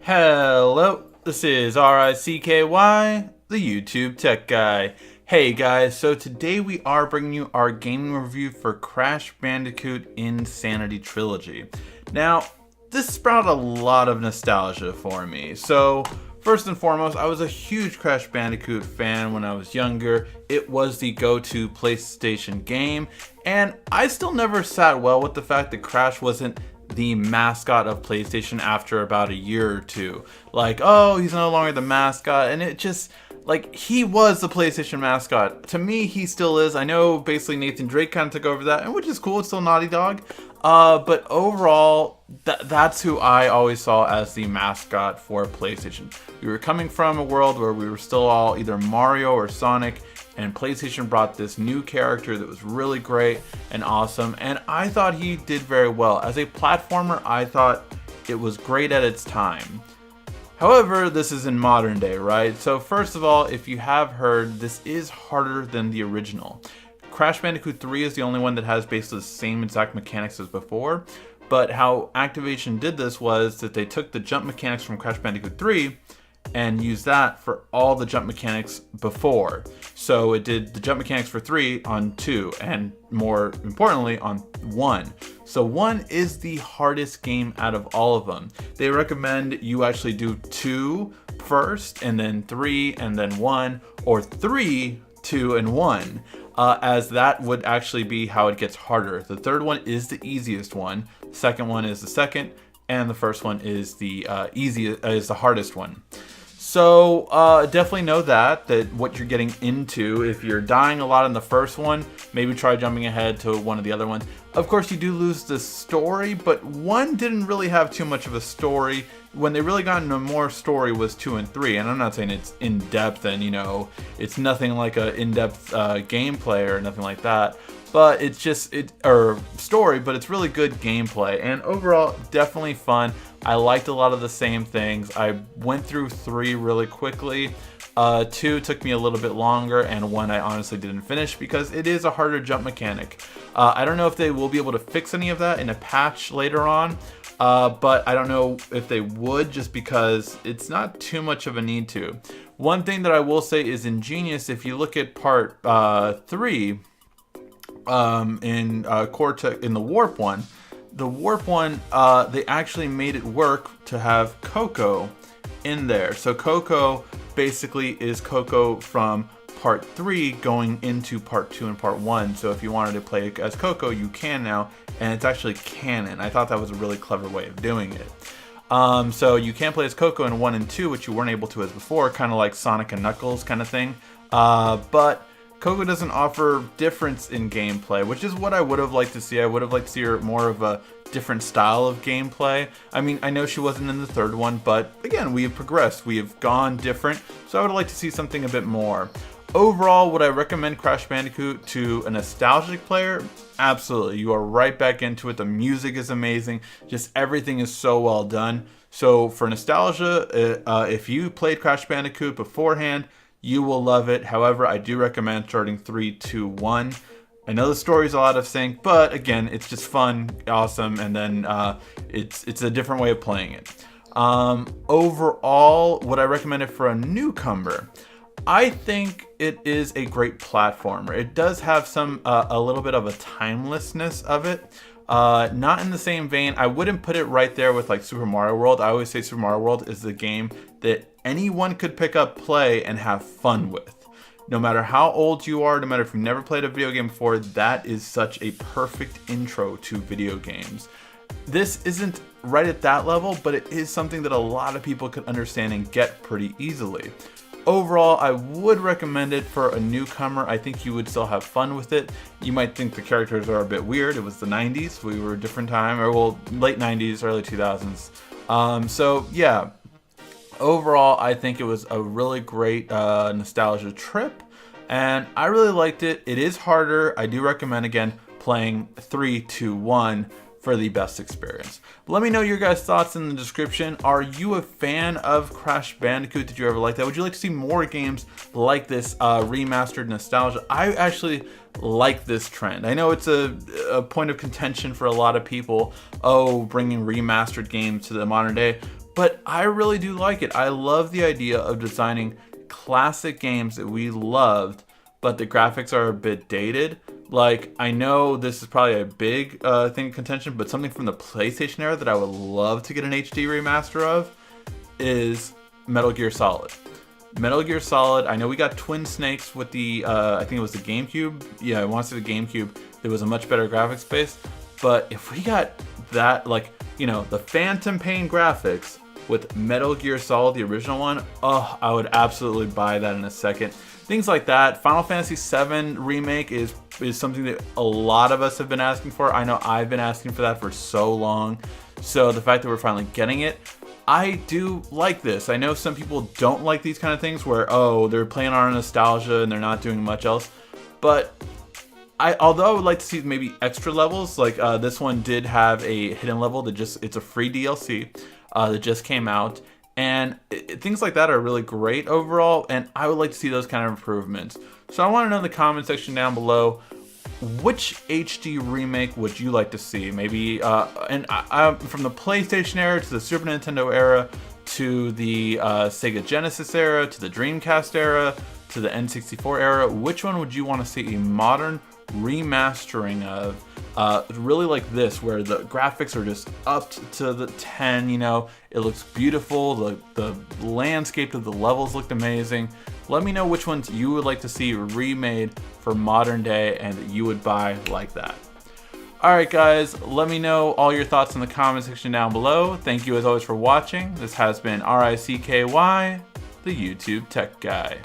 Hello, this is RICKY, the YouTube Tech Guy. Hey guys, so today we are bringing you our gaming review for Crash Bandicoot Insanity Trilogy. Now, this brought a lot of nostalgia for me. So, first and foremost, I was a huge Crash Bandicoot fan when I was younger. It was the go-to PlayStation game, and I still never sat well with the fact that Crash wasn't the mascot of PlayStation after about a year or two. Like, oh, he's no longer the mascot, and it just, like, he was the PlayStation mascot. To me, he still is. I know basically Nathan Drake kind of took over that, and which is cool, it's still Naughty Dog. But overall, that's who I always saw as the mascot for PlayStation. We were coming from a world where we were still all either Mario or Sonic, and PlayStation brought this new character that was really great and awesome, and I thought he did very well. As a platformer, I thought it was great at its time. However, this is in modern day, right? So first of all, if you have heard, this is harder than the original. Crash Bandicoot 3 is the only one that has basically the same exact mechanics as before, but how Activision did this was that they took the jump mechanics from Crash Bandicoot 3 and used that for all the jump mechanics before. So it did the jump mechanics for 3 on 2, and more importantly on 1. So 1 is the hardest game out of all of them. They recommend you actually do 2 first, and then 3, and then 1, or 3, 2, and 1. As that would actually be how it gets harder. The third one is the easiest one, second one is the second, and the first one is the hardest one. So definitely know that what you're getting into. If you're dying a lot in the first one, maybe try jumping ahead to one of the other ones. Of course, you do lose the story, but 1 didn't really have too much of a story. When they really got into more story was 2 and 3, and I'm not saying it's in-depth and, you know, it's nothing like a in-depth gameplay or nothing like that, but it's just, story, but it's really good gameplay, and overall, definitely fun. I liked a lot of the same things. I went through 3 really quickly. 2 took me a little bit longer, and 1 I honestly didn't finish because it is a harder jump mechanic. I don't know if they will be able to fix any of that in a patch later on, but I don't know if they would, just because it's not too much of a need to. One thing that I will say is ingenious. If you look at part 3 in the Warp one, they actually made it work to have Coco in there. So Coco basically is Coco from part 3 going into part 2 and part 1. So if you wanted to play as Coco, you can now, and it's actually canon. I thought that was a really clever way of doing it. So you can play as Coco in 1 and 2, which you weren't able to as before, kind of like Sonic and Knuckles kind of thing. But Coco doesn't offer difference in gameplay, which is what I would have liked to see. I would have liked to see her more of a different style of gameplay. I mean, I know she wasn't in the third one, but again, we have progressed. We have gone different, so I would like to see something a bit more. Overall, would I recommend Crash Bandicoot to a nostalgic player? Absolutely. You are right back into it. The music is amazing. Just everything is so well done. So for nostalgia, if you played Crash Bandicoot beforehand, you will love it. However, I do recommend starting 3, 2, 1. I know the story's a lot of sync, but again, it's just fun, awesome, and then it's a different way of playing it. Overall, would I recommend it for a newcomer? I think it is a great platformer. It does have a little bit of a timelessness of it. Not in the same vein. I wouldn't put it right there with like Super Mario World. I always say Super Mario World is the game that anyone could pick up, play, and have fun with. No matter how old you are, no matter if you've never played a video game before, that is such a perfect intro to video games. This isn't right at that level, but it is something that a lot of people could understand and get pretty easily. Overall, I would recommend it for a newcomer. I think you would still have fun with it. You might think the characters are a bit weird. It was the 90s. We were a different time, or well, late 90s, early 2000s. So yeah, overall, I think it was a really great nostalgia trip, and I really liked it. It is harder. I do recommend, again, playing 3, 2, 1 for the best experience. But let me know your guys' thoughts in the description. Are you a fan of Crash Bandicoot? Did you ever like that? Would you like to see more games like this remastered nostalgia? I actually like this trend. I know it's a point of contention for a lot of people, bringing remastered games to the modern day, but I really do like it. I love the idea of designing classic games that we loved, but the graphics are a bit dated. Like, I know this is probably a big thing of contention, but something from the PlayStation era that I would love to get an HD remaster of is Metal Gear Solid. Metal Gear Solid, I know we got Twin Snakes with the, I think it was the GameCube. Yeah, I want to say the GameCube. There was a much better graphics space. But if we got that, like, you know, the Phantom Pain graphics with Metal Gear Solid, the original one, oh, I would absolutely buy that in a second. Things like that. Final Fantasy VII Remake is something that a lot of us have been asking for. I know I've been asking for that for so long. So the fact that we're finally getting it, I do like this. I know some people don't like these kind of things where, oh, they're playing on nostalgia and they're not doing much else. But although I would like to see maybe extra levels, like this one did have a hidden level that it's a free DLC that just came out. And things like that are really great overall, and I would like to see those kind of improvements. So I want to know in the comment section down below, which HD remake would you like to see? Maybe, from the PlayStation era to the Super Nintendo era to the Sega Genesis era to the Dreamcast era to the N64 era, which one would you want to see a modern remastering of? Really like this, where the graphics are just up to the 10, you know, it looks beautiful, the landscape of the levels looked amazing. Let me know which ones you would like to see remade for modern day and that you would buy like that. Alright guys, let me know all your thoughts in the comment section down below. Thank you as always for watching. This has been RICKY, the YouTube Tech Guy.